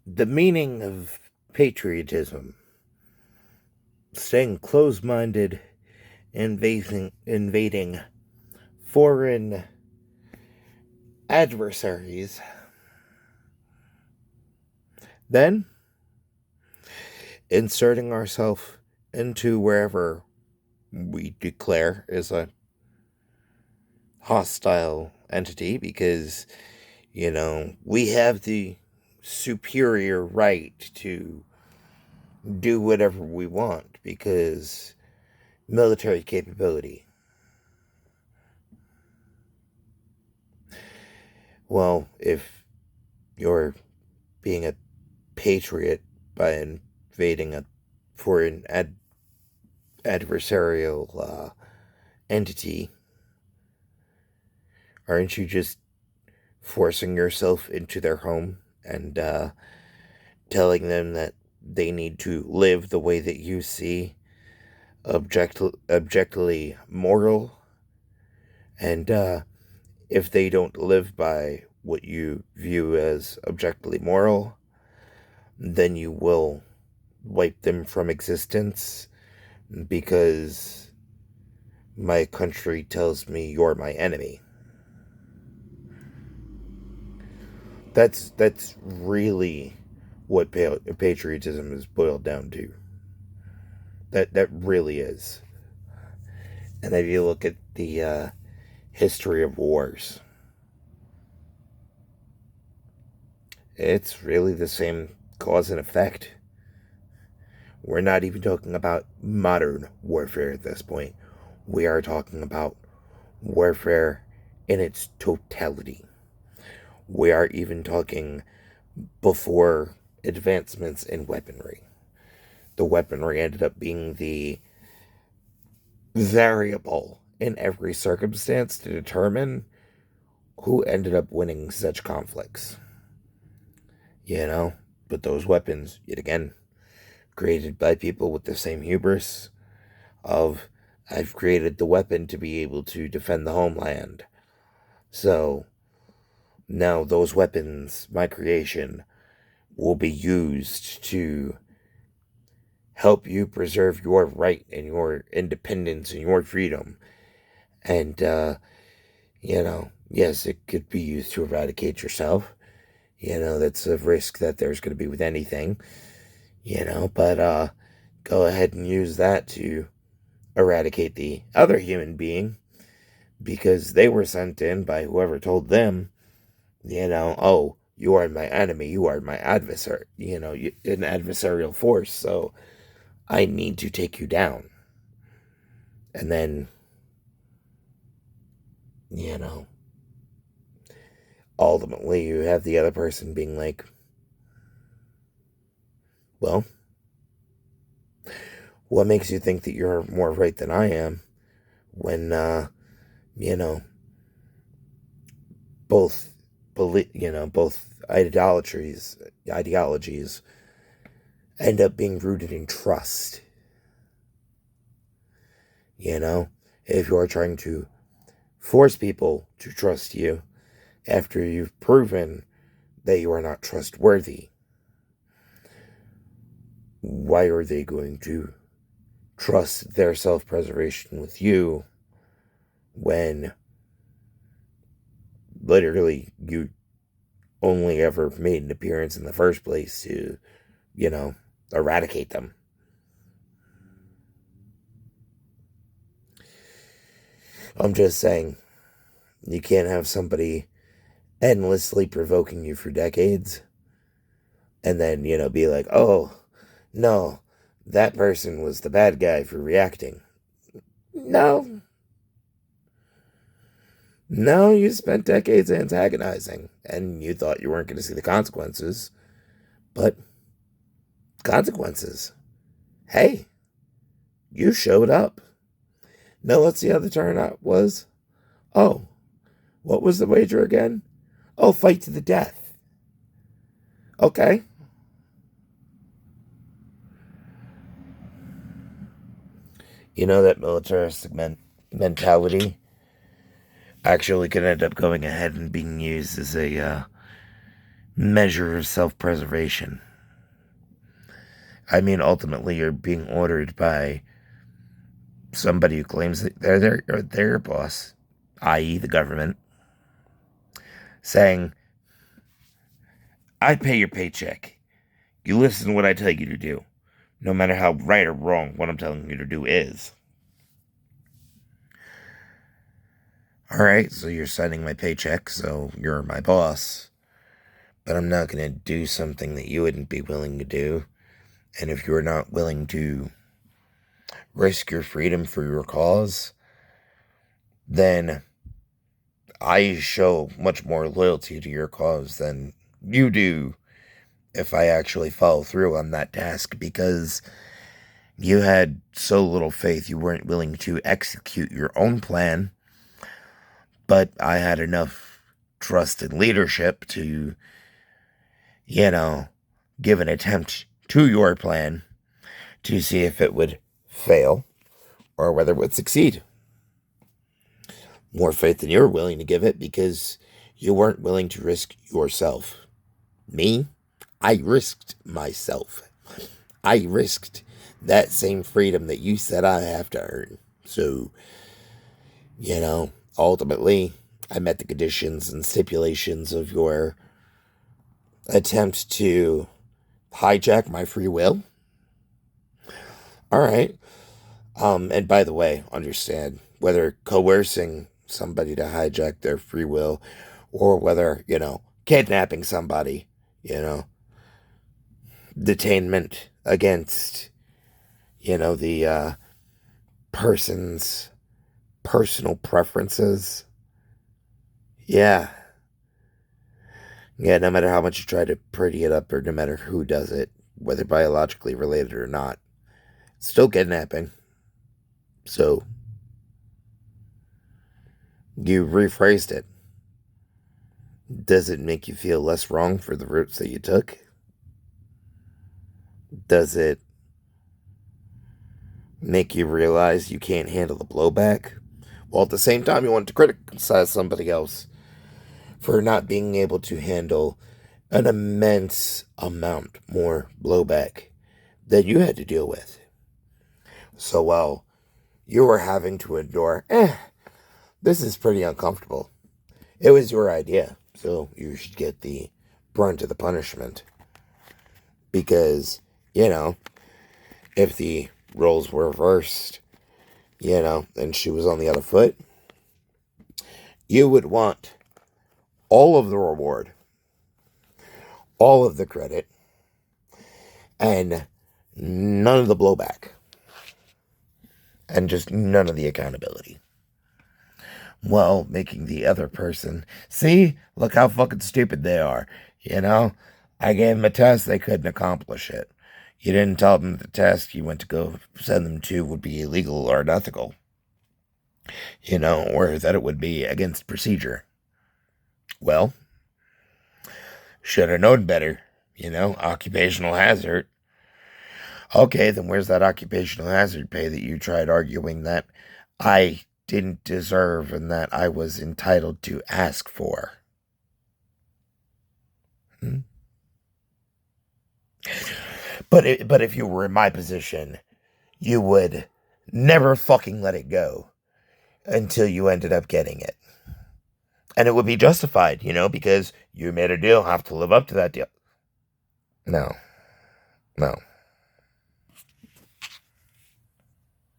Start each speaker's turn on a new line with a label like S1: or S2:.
S1: The meaning of patriotism, staying close-minded, invading foreign adversaries, then inserting ourselves into wherever we declare is a hostile entity because, we have the superior right to do whatever we want because military capability. Well, if you're being a patriot by invading a foreign adversarial entity, aren't you just forcing yourself into their home and telling them that they need to live the way that you see objectively moral? And if they don't live by what you view as objectively moral, then you will wipe them from existence because my country tells me you're my enemy. That's really what patriotism is boiled down to. That really is. And if you look at the history of wars, it's really the same cause and effect. We're not even talking about modern warfare at this point. We are talking about warfare in its totality. We are even talking before advancements in weaponry. The weaponry ended up being the variable in every circumstance to determine who ended up winning such conflicts. But those weapons, yet again, created by people with the same hubris of, I've created the weapon to be able to defend the homeland. So now those weapons, my creation, will be used to help you preserve your right and your independence and your freedom. And, yes, it could be used to eradicate yourself. That's a risk that there's going to be with anything, but go ahead and use that to eradicate the other human being because they were sent in by whoever told them, oh, you are my enemy, you are my adversary, an adversarial force, so I need to take you down. And then, you know, ultimately you have the other person being like, well, what makes you think that you're more right than I am when, you know, both, both ideologies end up being rooted in trust. If you're trying to force people to trust you after you've proven that you are not trustworthy, why are they going to trust their self-preservation with you when literally you only ever made an appearance in the first place to, eradicate them? I'm just saying, you can't have somebody endlessly provoking you for decades and then, be like, oh, no, that person was the bad guy for reacting. No. No, you spent decades antagonizing and you thought you weren't going to see the consequences. But consequences. Hey, you showed up. Now let's see how the turnout was. Oh, what was the wager again? Oh, fight to the death. Okay. That militaristic mentality actually could end up going ahead and being used as a measure of self-preservation. I mean, ultimately, you're being ordered by somebody who claims that they're their boss, i.e., the government, saying, I pay your paycheck. You listen to what I tell you to do, no matter how right or wrong what I'm telling you to do is. Alright, so you're signing my paycheck, so you're my boss. But I'm not going to do something that you wouldn't be willing to do. And if you're not willing to risk your freedom for your cause, then I show much more loyalty to your cause than you do if I actually follow through on that task, because you had so little faith you weren't willing to execute your own plan. But I had enough trust and leadership to, give an attempt to your plan to see if it would fail or whether it would succeed. More faith than you were willing to give it because you weren't willing to risk yourself. Me, I risked myself. I risked that same freedom that you said I have to earn. So, ultimately, I met the conditions and stipulations of your attempt to hijack my free will. All right. And by the way, understand whether coercing somebody to hijack their free will or whether, kidnapping somebody, detainment against, the person's personal preferences. Yeah. Yeah, no matter how much you try to pretty it up or no matter who does it, whether biologically related or not, still kidnapping. So, you rephrased it. Does it make you feel less wrong for the routes that you took? Does it make you realize you can't handle the blowback? While at the same time, you want to criticize somebody else for not being able to handle an immense amount more blowback that you had to deal with. So while you were having to endure, this is pretty uncomfortable. It was your idea, so you should get the brunt of the punishment. Because, if the roles were reversed, and she was on the other foot, you would want all of the reward, all of the credit, and none of the blowback, and just none of the accountability. Well, making the other person, see, look how fucking stupid they are, I gave them a test, they couldn't accomplish it. You didn't tell them the test you went to go send them to would be illegal or unethical, or that it would be against procedure. Well, should have known better, occupational hazard. Okay, then where's that occupational hazard pay that you tried arguing that I didn't deserve and that I was entitled to ask for? But if you were in my position, you would never fucking let it go until you ended up getting it. And it would be justified, because you made a deal, have to live up to that deal. No.